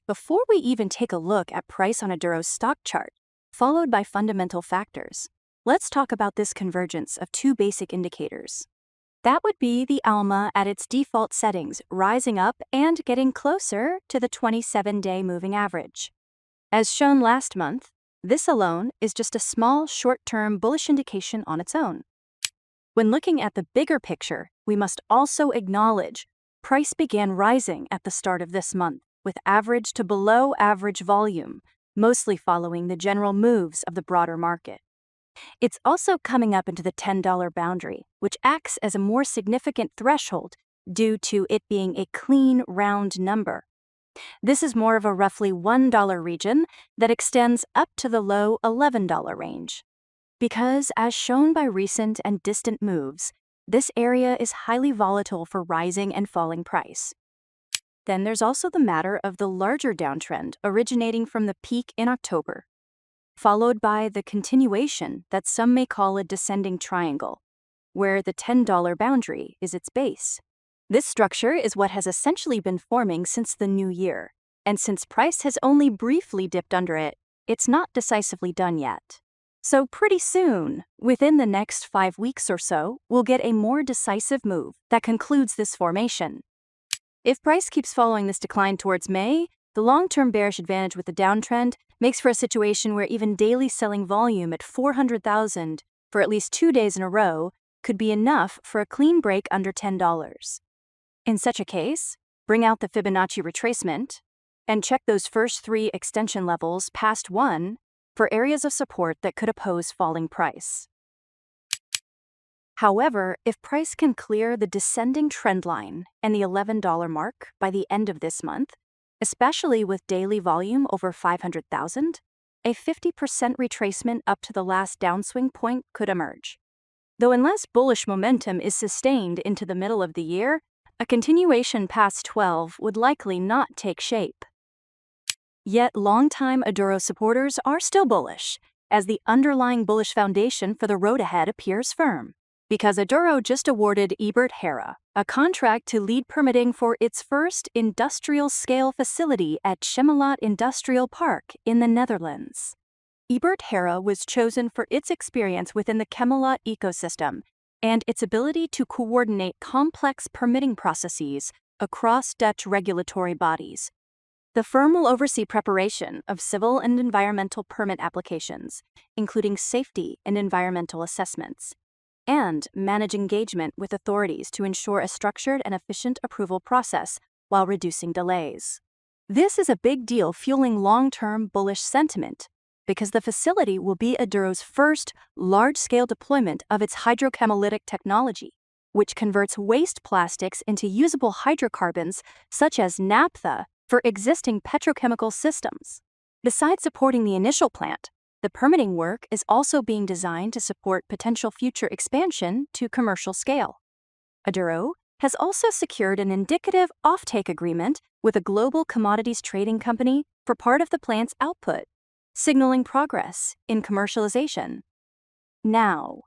before we even take a look at price on Aduro's stock chart, followed by fundamental factors, let's talk about this convergence of two basic indicators. That would be the ALMA at its default settings, rising up and getting closer to the 27-day moving average. As shown last month, this alone is just a small short-term bullish indication on its own. When looking at the bigger picture, we must also acknowledge price began rising at the start of this month, with average to below average volume, mostly following the general moves of the broader market. It's also coming up into the $10 boundary, which acts as a more significant threshold due to it being a clean, round number. This is more of a roughly $1 region that extends up to the low $11 range. Because, as shown by recent and distant moves, this area is highly volatile for rising and falling price. Then there's also the matter of the larger downtrend originating from the peak in October, followed by the continuation that some may call a descending triangle, where the $10 boundary is its base. This structure is what has essentially been forming since the new year, and since price has only briefly dipped under it, it's not decisively done yet. So pretty soon, within the next 5 weeks or so, we'll get a more decisive move that concludes this formation. If price keeps following this decline towards May, the long-term bearish advantage with the downtrend makes for a situation where even daily selling volume at 400,000 for at least 2 days in a row could be enough for a clean break under $10. In such a case, bring out the Fibonacci retracement and check those first 3 extension levels past 1 for areas of support that could oppose falling price. However, if price can clear the descending trend line and the $11 mark by the end of this month, especially with daily volume over 500,000, a 50% retracement up to the last downswing point could emerge. Though unless bullish momentum is sustained into the middle of the year, a continuation past 12 would likely not take shape. Yet longtime Aduro supporters are still bullish, as the underlying bullish foundation for the road ahead appears firm. Because Aduro just awarded Ebert Hera a contract to lead permitting for its first industrial-scale facility at Chemelot Industrial Park in the Netherlands. Ebert Hera was chosen for its experience within the Chemelot ecosystem and its ability to coordinate complex permitting processes across Dutch regulatory bodies. The firm will oversee preparation of civil and environmental permit applications, including safety and environmental assessments, and manage engagement with authorities to ensure a structured and efficient approval process while reducing delays. This is a big deal, fueling long-term bullish sentiment, because the facility will be Aduro's first large-scale deployment of its hydrochemolytic technology, which converts waste plastics into usable hydrocarbons such as naphtha for existing petrochemical systems. Besides supporting the initial plant, the permitting work is also being designed to support potential future expansion to commercial scale. Aduro has also secured an indicative offtake agreement with a global commodities trading company for part of the plant's output, signaling progress in commercialization. Now,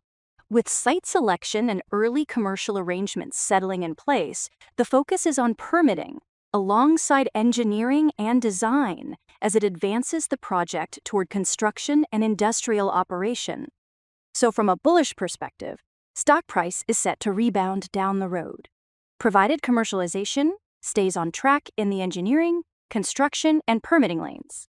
with site selection and early commercial arrangements settling in place, the focus is on permitting, alongside engineering and design, as it advances the project toward construction and industrial operation. So from a bullish perspective, stock price is set to rebound down the road, provided commercialization stays on track in the engineering, construction, and permitting lanes.